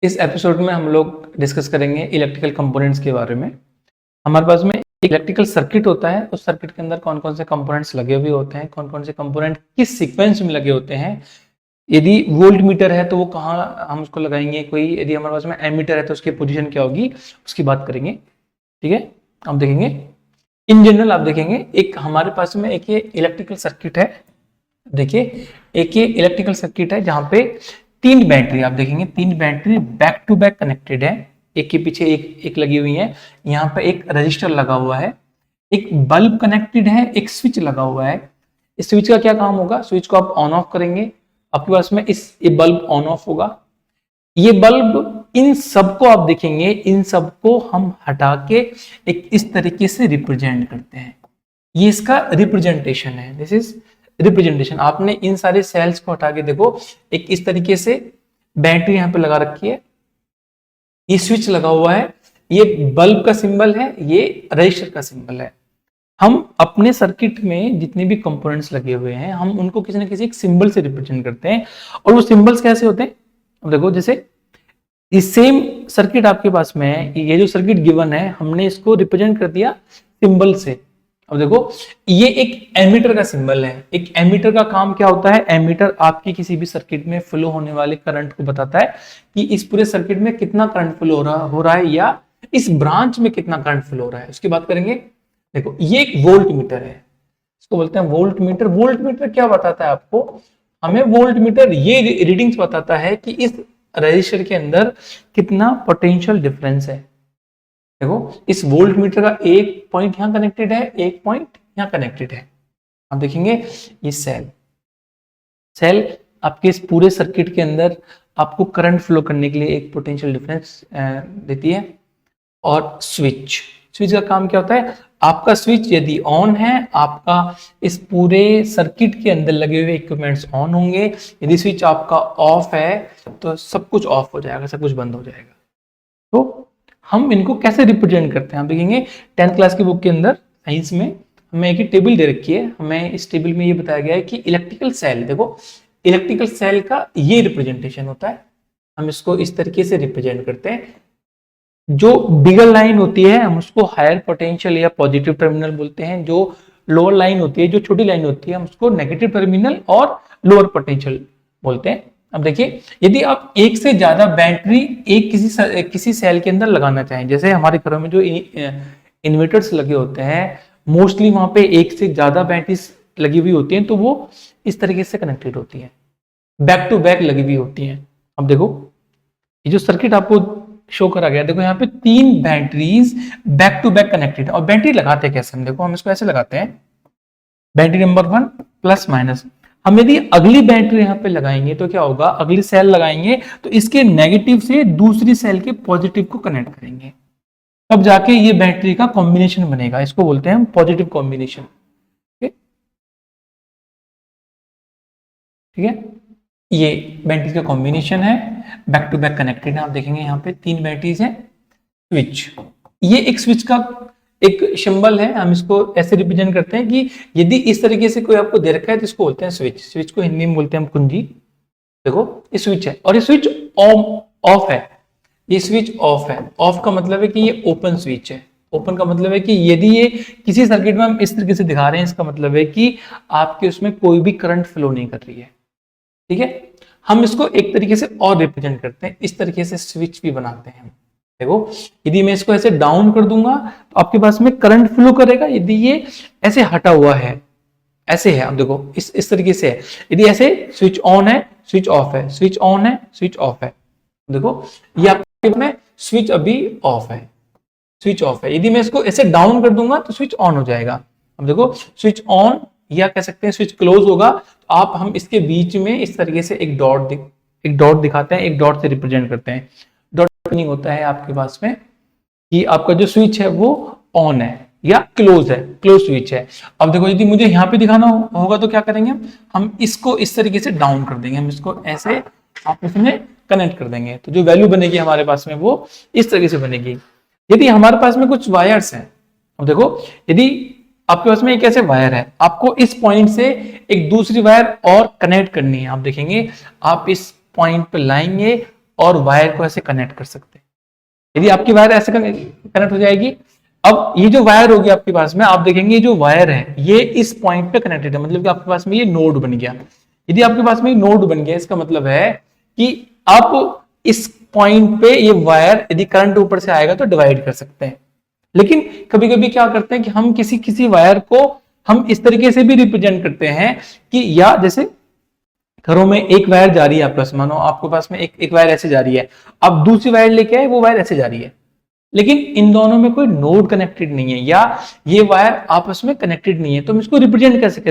इस एपिसोड में हम लोग डिस्कस करेंगे इलेक्ट्रिकल कंपोनेंट्स के बारे में। हमारे पास में एक इलेक्ट्रिकल सर्किट होता है, उस सर्किट के अंदर कौन कौन से कंपोनेंट्स लगे हुए होते हैं, कौन कौन से कंपोनेंट किस सीक्वेंस में लगे होते हैं। यदि वोल्ट मीटर है तो वो कहाँ हम उसको लगाएंगे, कोई यदि हमारे पास में एमीटर है तो उसकी पोजीशन क्या होगी, उसकी बात करेंगे। ठीक है, आप देखेंगे इन जनरल, आप देखेंगे एक हमारे पास में एक ये इलेक्ट्रिकल सर्किट है। देखिए एक ये इलेक्ट्रिकल सर्किट है जहां पे तीन बैटरी, आप देखेंगे तीन battery back to back connected है, एक के पीछे एक लगी हुई है। यहाँ पे एक रजिस्टर लगा हुआ है, एक बल्ब कनेक्टेड है, एक स्विच लगा हुआ है। इस स्विच का क्या काम होगा, स्विच को आप ऑन ऑफ करेंगे, आपके पास में ये बल्ब ऑन ऑफ होगा। ये बल्ब इन सबको आप देखेंगे, इन सबको हम हटा के एक इस तरीके से रिप्रेजेंट करते हैं। ये इसका रिप्रेजेंटेशन है, दिस इज रिप्रेजेंटेशन। आपने इन सारे सेल्स को हटा के देखो, एक इस तरीके से बैटरी यहां पे लगा रखी है, ये स्विच लगा हुआ है, ये बल्ब का सिंबल है, ये रजिस्टर का सिंबल है। हम अपने सर्किट में जितने भी कंपोनेंट्स लगे हुए हैं, हम उनको किसी न किसी एक सिंबल से रिप्रेजेंट करते हैं। और वो सिंबल्स कैसे होते हैं, अब देखो जैसे ये सेम सर्किट आपके पास में है, ये जो सर्किट गिवन है हमने इसको रिप्रेजेंट कर दिया सिंबल से। अब देखो ये एक एमीटर का सिंबल है। एक एमीटर का काम क्या होता है, एमीटर आपकी किसी भी सर्किट में फ्लो होने वाले करंट को बताता है कि इस पूरे सर्किट में कितना करंट फ्लो हो रहा है या इस ब्रांच में कितना करंट फ्लो हो रहा है, उसकी बात करेंगे। देखो ये एक वोल्ट मीटर है, इसको बोलते हैं वोल्ट मीटर। वोल्ट मीटर क्या बताता है आपको, हमें वोल्ट मीटर ये रीडिंग्स बताता है कि इस रजिस्टर के अंदर कितना पोटेंशियल डिफरेंस है। देखो इस वोल्ट मीटर का एक पॉइंट यहां कनेक्टेड है, एक पॉइंट यहां कनेक्टेड है। आप देखेंगे ये सेल आपके इस पूरे सर्किट के अंदर आपको करंट फ्लो करने के लिए एक पोटेंशियल डिफरेंस देती है। और स्विच का काम क्या होता है, आपका स्विच यदि ऑन है, आपका इस पूरे सर्किट के अंदर लगे हुए इक्विपमेंट्स ऑन होंगे। यदि स्विच आपका ऑफ है तो सब कुछ ऑफ हो जाएगा, सब कुछ बंद हो जाएगा। तो हम इनको कैसे रिप्रेजेंट करते हैं, आप देखेंगे 10th क्लास की बुक के अंदर साइंस में हमें एक टेबल दे रखी है। हमें इस टेबल में ये बताया गया है कि इलेक्ट्रिकल सेल, देखो इलेक्ट्रिकल सेल का ये रिप्रेजेंटेशन होता है। हम इसको इस तरीके से रिप्रेजेंट करते हैं। जो बिगर लाइन होती है हम उसको हायर पोटेंशियल या पॉजिटिव टर्मिनल बोलते हैं। जो लोअर लाइन होती है, जो छोटी लाइन होती है, हम उसको नेगेटिव टर्मिनल और लोअर पोटेंशियल बोलते हैं। अब देखिए यदि आप एक से ज्यादा बैटरी एक किसी सेल के अंदर लगाना चाहें, जैसे हमारे घरों में जो इन्वर्टर्स लगे होते हैं, मोस्टली वहां पे एक से ज्यादा बैटरीज लगी हुई होती हैं, तो वो इस तरीके से कनेक्टेड होती हैं, बैक टू बैक लगी हुई होती हैं। अब देखो ये जो सर्किट आपको शो करा गया, देखो यहाँ पे तीन batteries back to back connected है। और बैटरी लगाते कैसे, हम देखो हम इसको ऐसे लगाते हैं, बैटरी नंबर 1 प्लस माइनस। हम यदि अगली बैटरी यहाँ पे लगाएंगे तो क्या होगा, अगली सेल लगाएंगे तो इसके नेगेटिव से दूसरी सेल के पॉजिटिव को कनेक्ट करेंगे, तब जाके ये बैटरी का कॉम्बिनेशन बनेगा। इसको बोलते हैं हम पॉजिटिव कॉम्बिनेशन। ठीक है, ये बैटरी का कॉम्बिनेशन है, बैक टू बैक कनेक्टेड है। आप देखेंगे यहाँ पे तीन बैटरीज हैं। स्विच, ये एक स्विच का एक सिंबल है, हम इसको ऐसे रिप्रेजेंट करते हैं कि यदि इस तरीके से कोई आपको दे रखा है तो इसको बोलते हैं स्विच। स्विच को हिंदी में बोलते हैं हम कुंजी। देखो ये स्विच है और ये स्विच ऑफ है, ये स्विच ऑफ है। ऑफ का मतलब है कि ये ओपन स्विच है। ओपन का मतलब है कि यदि ये किसी सर्किट में हम इस तरीके से दिखा रहे हैं, इसका मतलब है कि आपके उसमें कोई भी करंट फ्लो नहीं कर रही है। ठीक है, हम इसको एक तरीके से और रिप्रेजेंट करते हैं, इस तरीके से स्विच भी बनाते हैं। देखो यदि मैं इसको ऐसे डाउन कर दूंगा तो आपके पास में करंट फ्लो करेगा। यदि ये ऐसे हटा हुआ है, ऐसे है, अब देखो इस तरीके से है। यदि ऐसे स्विच ऑन है, स्विच ऑफ है, स्विच ऑन है, स्विच ऑफ है। देखो ये आपके में स्विच अभी ऑफ है, स्विच ऑफ है। यदि मैं इसको ऐसे डाउन कर दूंगा तो स्विच ऑन हो जाएगा। अब देखो स्विच ऑन या कह सकते हैं स्विच क्लोज होगा, तो आप हम इसके बीच में इस तरीके से एक डॉट दिखाते हैं, एक डॉट से रिप्रेजेंट करते हैं। डॉट मीनिंग होता है आपके पास में कि आपका जो स्विच है वो ऑन है या क्लोज है, क्लोज स्विच है। अब देखो यदि मुझे यहाँ पे दिखाना होगा तो क्या करेंगे, हम इसको इस तरीके से डाउन कर देंगे, हम इसको ऐसे आपस में कनेक्ट कर देंगे, तो जो वैल्यू बनेगी हमारे पास में वो इस तरीके से बनेगी। यदि हमारे पास में कुछ वायर्स हैं, अब देखो यदि आपके पास में एक ऐसे वायर है, आपको इस पॉइंट से एक दूसरी वायर और कनेक्ट करनी है। आप देखेंगे आप इस पॉइंट पे लाएंगे और वायर को ऐसे कनेक्ट कर सकते हैं। यदि आपकी वायर ऐसे कनेक्ट हो जाएगी, अब ये जो वायर होगी आपके पास में, आप देखेंगे जो वायर है ये इस पॉइंट पे कनेक्टेड है, मतलब कि आपके पास में ये नोड बन गया। यदि आपके पास में नोड बन गया, इसका मतलब है कि आप इस पॉइंट पे ये वायर यदि करंट ऊपर से आएगा तो डिवाइड कर सकते हैं। लेकिन कभी कभी क्या करते हैं कि हम किसी किसी वायर को हम इस तरीके से भी रिप्रेजेंट करते हैं कि, या जैसे घरों में एक वायर जा रही है आपके पास, मानो आपके पास में एक वायर ऐसे जा रही है, अब दूसरी वायर लेके आए, वो वायर ऐसे जा रही है, लेकिन इन दोनों में कोई नोड कनेक्टेड नहीं है या ये वायर आपस में कनेक्टेड नहीं है, तो हम इसको रिप्रेजेंट कैसे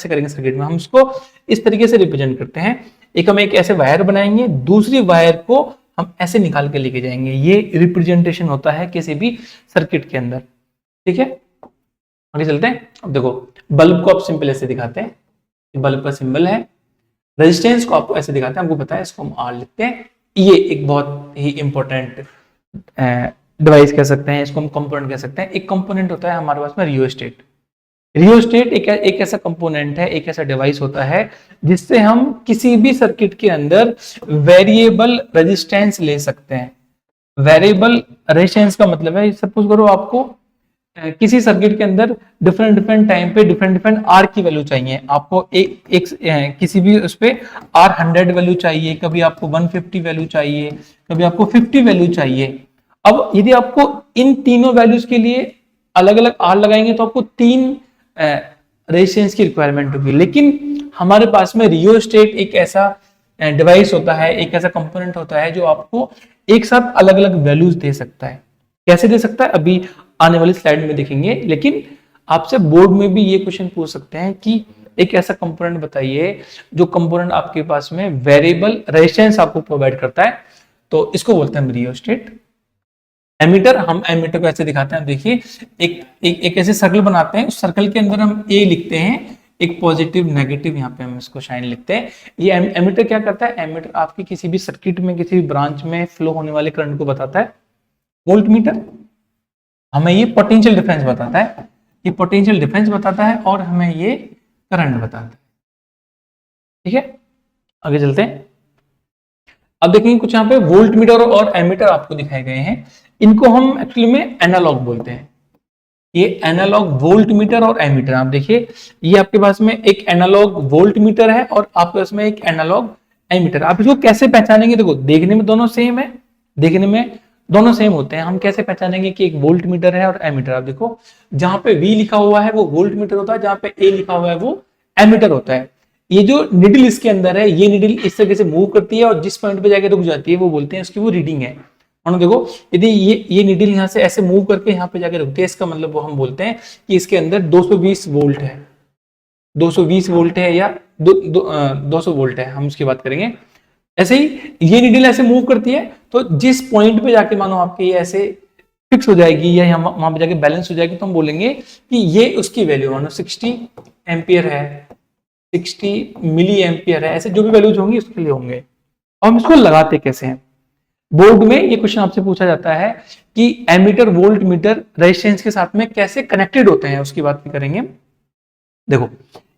करेंगे सर्किट में? हम इसको इस तरीके से रिप्रेजेंट करते हैं, हम एक ऐसे वायर बनाएंगे, दूसरी वायर को हम ऐसे निकाल के लेके जाएंगे, ये रिप्रेजेंटेशन होता है किसी भी सर्किट के अंदर। ठीक है, आगे चलते हैं। अब देखो बल्ब को आप सिंपल ऐसे दिखाते हैं, बल्ब का सिंबल है, रेजिस्टेंस को आपको ऐसे दिखाते हैं, आपको पता है इसको हम आर लिखते हैं। ये एक बहुत ही इंपॉर्टेंट डिवाइस कह सकते हैं, इसको हम कंपोनेंट कह सकते हैं। एक कंपोनेंट होता है हमारे पास में रियोस्टेट। रियोस्टेट एक ऐसा कंपोनेंट है, एक ऐसा डिवाइस होता है जिससे हम किसी भी सर्किट के अंदर वेरिएबल रेजिस्टेंस ले सकते हैं। वेरिएबल रेजिस्टेंस का मतलब है, सपोज करो आपको किसी सर्किट के अंदर डिफरेंट टाइम पे डिफरेंट आर की वैल्यू चाहिए, आपको एक किसी भी उस पे आर 100 वैल्यू चाहिए, कभी आपको 150 वैल्यू चाहिए, कभी आपको 50 वैल्यू चाहिए। अब यदि आपको इन तीनों वैल्यूज के लिए अलग अलग आर लगाएंगे तो आपको 3 रेजिस्टेंस की रिक्वायरमेंट होगी। लेकिन हमारे पास में रियोस्टेट एक ऐसा डिवाइस होता है, एक ऐसा कंपोनेंट होता है जो आपको एक साथ अलग अलग वैल्यूज दे सकता है। कैसे दे सकता है अभी आने वाली स्लाइड में देखेंगे, लेकिन आपसे बोर्ड में भी ये क्वेश्चन पूछ सकते हैं कि एक ऐसा कंपोनेंट बताइए जो कंपोनेंट आपके पास में वेरिएबल रेजिस्टेंस आपको प्रोवाइड करता है, तो इसको बोलते हैं रियोस्टेट। एमीटर, हम एमीटर को ऐसे दिखाते हैं, देखिए एक ऐसे सर्कल बनाते हैं, उस सर्कल के अंदर हम ए लिखते हैं, एक पॉजिटिव नेगेटिव, यहाँ पे हम इसको साइन लिखते हैं। ये एमीटर क्या करता है? एमीटर आपकी किसी भी सर्किट में किसी भी ब्रांच में फ्लो होने वाले करंट को बताता है। वोल्ट मीटर हमें ये पोटेंशियल डिफरेंस बताता है, ये पोटेंशियल डिफरेंस बताता है, और हमें ये करंट बताता है। ठीक है, आगे चलते हैं। अब देखेंगे कुछ यहाँ पे वोल्ट मीटर और एमीटर आपको दिखाए गए हैं, इनको हम एक्चुअली में एनालॉग बोलते हैं। ये एनालॉग वोल्ट मीटर और एमीटर, आप देखिए ये आपके पास में एक एनालॉग वोल्ट मीटर है और आपके पास में एक एनालॉग एमीटर। आप इसको कैसे पहचानेंगे? देखो देखने में दोनों सेम है, देखने में दोनों सेम होते हैं, हम कैसे पहचानेंगे कि एक वोल्ट मीटर है और एमीटर? आप देखो जहां पे V लिखा हुआ है वो वोल्ट मीटर होता है, जहां पे A लिखा हुआ है वो एमीटर होता है। ये जो निडल इसके अंदर है, ये निडल इस तरीके से मूव करती है और जिस पॉइंट पे जाके रुक जाती है वो बोलते हैं उसकी वो रीडिंग है। और देखो यदि ये निडल यहाँ से ऐसे मूव करके यहाँ पे जाके रुकती है, इसका मतलब वो हम बोलते हैं कि इसके अंदर 220 वोल्ट है, 220 वोल्ट है या 200 वोल्ट है, हम उसकी बात करेंगे। ऐसे ही ये नीडल ऐसे मूव करती है, तो जिस पॉइंट पे जाके मानो आपके ये ऐसे फिक्स हो जाएगी या वहां पे जाके बैलेंस हो जाएगी, तो हम बोलेंगे कि ये उसकी वैल्यू मानो 60 एम्पियर है, 60 मिली एम्पियर है, ऐसे जो भी वैल्यूज होंगी उसके लिए होंगे। और हम इसको लगाते कैसे हैं? बोर्ड में ये क्वेश्चन आपसे पूछा जाता है कि एमीटर वोल्ट मीटर रेजिस्टेंस के साथ में कैसे कनेक्टेड होते हैं, उसकी बात भी करेंगे। देखो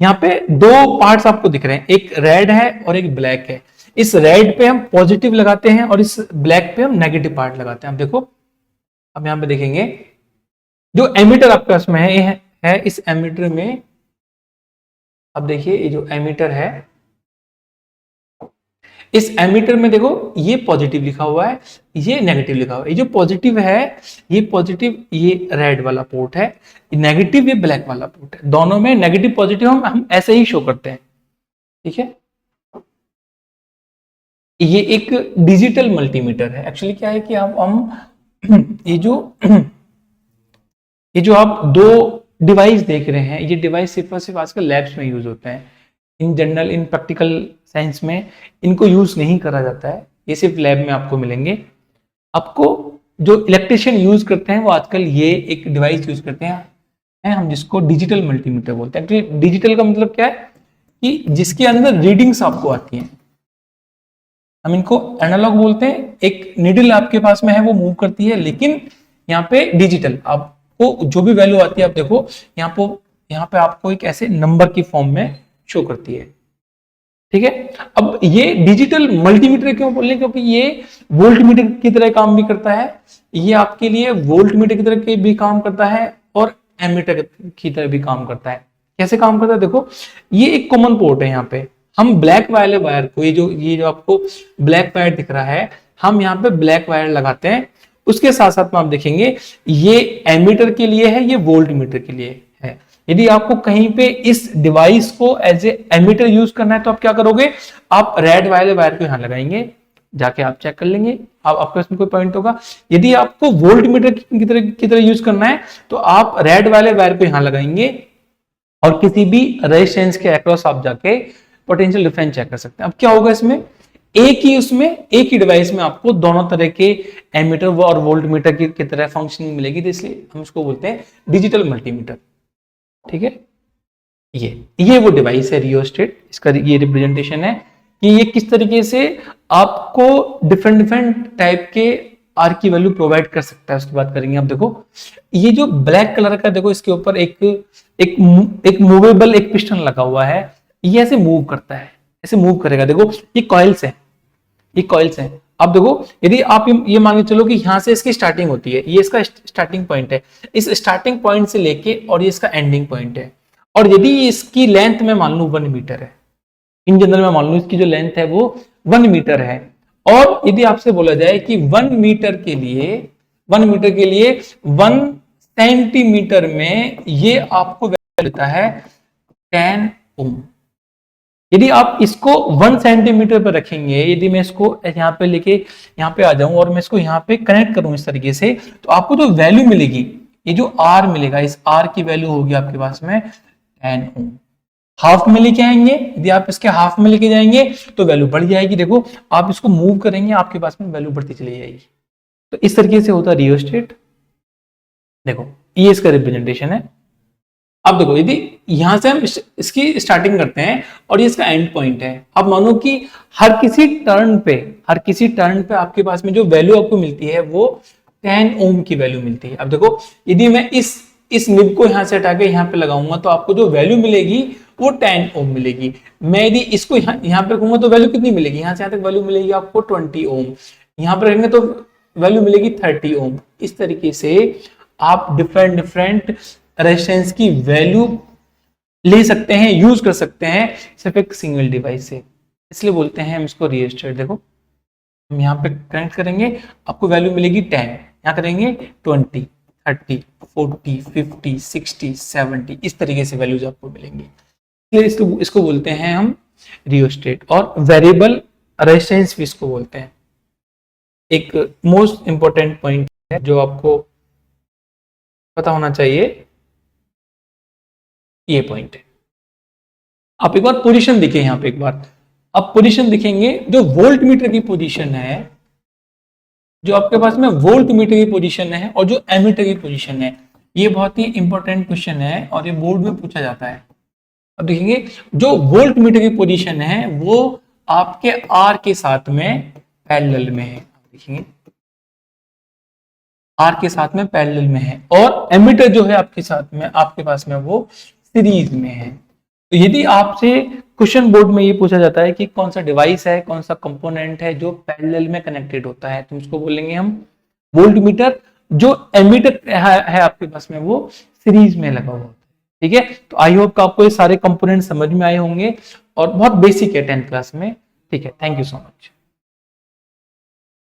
यहाँ पे 2 पार्ट्स आपको दिख रहे हैं, एक रेड है और एक ब्लैक है। इस रेड पे हम पॉजिटिव लगाते हैं और इस ब्लैक पे हम नेगेटिव पार्ट लगाते हैं। अब देखो, अब यहां पे देखेंगे जो एमीटर आपके पास में है इस एमीटर में, अब देखिए ये जो एमीटर है, इस एमीटर में देखो ये पॉजिटिव लिखा हुआ है, ये नेगेटिव लिखा हुआ है। ये जो पॉजिटिव है, ये पॉजिटिव ये रेड वाला पोर्ट है, नेगेटिव ये ब्लैक वाला पोर्ट है। दोनों में नेगेटिव पॉजिटिव हम ऐसे ही शो करते हैं। ठीक है, ये एक डिजिटल मल्टीमीटर है। एक्चुअली क्या है कि हम ये जो आप 2 डिवाइस देख रहे हैं, ये डिवाइस सिर्फ और सिर्फ आजकल लैब्स में यूज होते हैं। In general in practical science में इनको यूज नहीं करा जाता है, ये सिर्फ लैब में आपको मिलेंगे। आपको जो इलेक्ट्रिशियन यूज करते हैं वो आजकल ये एक डिवाइस यूज करते हैं, हम जिसको डिजिटल मल्टीमीटर बोलते हैं। एक्चुअली डिजिटल का मतलब क्या है कि जिसके अंदर रीडिंग्स आपको आती हैं, हम इनको एनालॉग बोलते हैं। एक नीडल आपके पास में है वो मूव करती है, लेकिन यहाँ पे डिजिटल आपको जो भी वैल्यू आती है, आप देखो यहाँ पे आपको एक ऐसे नंबर की फॉर्म में शो करती है। ठीक है। अब ये डिजिटल मल्टीमीटर क्यों बोल रहे हैं, क्योंकि ये वोल्ट मीटर की तरह काम भी करता है, ये आपके लिए वोल्ट मीटर की तरह के भी काम करता है और एमीटर की तरह भी काम करता है। कैसे काम करता है देखो, ये एक कॉमन पोर्ट है, यहाँ पे हम ब्लैक वाले वायर को, ये जो आपको ब्लैक वायर दिख रहा है, हम यहाँ पे ब्लैक वायर लगाते हैं। उसके साथ साथ में आप देखेंगे ये एमीटर के लिए है, ये वोल्ट मीटर के लिए है। यदि आपको कहीं पे इस डिवाइस को एज ए एमीटर यूज करना है तो आप क्या करोगे, आप रेड वाले वायर को यहां लगाएंगे, जाके आप चेक कर लेंगे, आप आपके इसमें कोई पॉइंट होगा। यदि आपको वोल्ट मीटर की तरह यूज करना है तो आप रेड वाले वायर को यहां लगाएंगे और किसी भी रेजिस्टेंस के अक्रॉस आप जाके पोटेंशियल डिफरेंस चेक कर सकते हैं। अब क्या होगा इसमें, एक ही डिवाइस में आपको दोनों तरह के एमीटर और वोल्ट मीटर की तरह फंक्शनिंग मिलेगी, तो इसलिए हम इसको बोलते हैं डिजिटल मल्टीमीटर। ठीक है, ये वो डिवाइस है रियोस्टेट, इसका ये रिप्रेजेंटेशन है कि ये किस तरीके से आपको डिफरेंट टाइप के आर की वैल्यू प्रोवाइड कर सकता है, उसकी बात करेंगे। आप देखो ये जो ब्लैक कलर का, देखो इसके ऊपर एक मूवेबल एक पिस्टन लगा हुआ है, ये ऐसे मूव करता है, ऐसे मूव करेगा। देखो ये कॉइल्स है, ये कॉइल्स है। अब देखो यदि आप ये मान के चलो कि यहां से इसकी स्टार्टिंग होती है, ये इसका स्टार्टिंग पॉइंट है, इस स्टार्टिंग पॉइंट से लेके और ये इसका एंडिंग पॉइंट है, और यदि इसकी लेंथ में मान लू 1 मीटर है, इन जनरल में मान लू इसकी जो लेंथ है वो 1 मीटर है, और यदि आपसे बोला जाए कि 1 मीटर के लिए 1 सेंटीमीटर में ये आपको वैल्यू देता है 10 ओम। यदि आप इसको 1 सेंटीमीटर पर रखेंगे, यदि मैं इसको यहाँ पे लेके यहाँ पे आ जाऊं और मैं इसको यहाँ पे कनेक्ट करूं इस तरीके से, तो आपको जो वैल्यू मिलेगी, ये जो आर मिलेगा, इस आर की वैल्यू होगी आपके पास में 10 ओम। हाफ में लेके आएंगे, यदि आप इसके हाफ में लेके जाएंगे तो वैल्यू बढ़ जाएगी। देखो आप इसको मूव करेंगे, आपके पास में वैल्यू बढ़ती चली जाएगी। तो इस तरीके से होता है रियोस्टेट। देखो ये इसका रिप्रेजेंटेशन है। अब देखो यदि यहां से हम इसकी स्टार्टिंग करते हैं और ये इसका एंड पॉइंट है, अब मानो कि हर किसी टर्न पे आपके पास में जो वैल्यू आपको मिलती है वो 10 ओम की वैल्यू मिलती है। अब देखो यदि मैं इस निब को यहां से हटा के यहां पे लगाऊंगा तो आपको जो वैल्यू मिलेगी वो 10 ओम मिलेगी। मैं यदि इसको यहां पे रखूंगा तो वैल्यू कितनी मिलेगी, यहां से यहां तक वैल्यू मिलेगी आपको 20 ओम, यहां पर रखेंगे तो वैल्यू मिलेगी 30 ओम। इस तरीके से आप डिफरेंट रेजिस्टेंस की वैल्यू ले सकते हैं, यूज कर सकते हैं सिर्फ एक सिंगल डिवाइस से, इसलिए बोलते हैं हम इसको रियोस्टेट। देखो हम यहाँ पे कनेक्ट करेंगे, आपको वैल्यू मिलेगी 10, यहाँ करेंगे 20, 30, 40, 50, 60, 70, इस तरीके से वैल्यूज आपको मिलेंगी, इसलिए इसको बोलते हैं हम रियोस्टेट। और वेरिएबल रेजिस्टेंस भी इसको बोलते हैं। एक मोस्ट इंपॉर्टेंट पॉइंट है जो आपको पता होना चाहिए, ये पॉइंट है। आप एक बार पोजीशन देखें, यहां पे एक बार आप पोजीशन दिखेंगे, जो वोल्ट मीटर की पोजीशन है, जो आपके पास में वोल्ट मीटर की पोजीशन है और जो एमीटर की पोजीशन है, ये बहुत ही इंपॉर्टेंट क्वेश्चन है और ये बोर्ड में पूछा जाता है। अब देखेंगे जो वोल्ट मीटर की पोजीशन है वो आपके आर के साथ में पैरेलल में है, देखेंगे आर के साथ में पैरेलल में है, और एमीटर जो है आपके साथ में आपके पास में वो सीरीज में है। तो यदि आपसे क्वेश्चन बोर्ड में ये पूछा जाता है कि कौन सा डिवाइस है, कौन सा कंपोनेंट है जो पैरेलल में कनेक्टेड होता है, तो उसको बोलेंगे हम वोल्ट मीटर। जो एमीटर है आपके पास में वो सीरीज में लगा हुआ होता है। ठीक है, तो आई होप कि आपको ये सारे कंपोनेंट समझ में आए होंगे और बहुत बेसिक है 10th क्लास में। ठीक है, थैंक यू सो मच।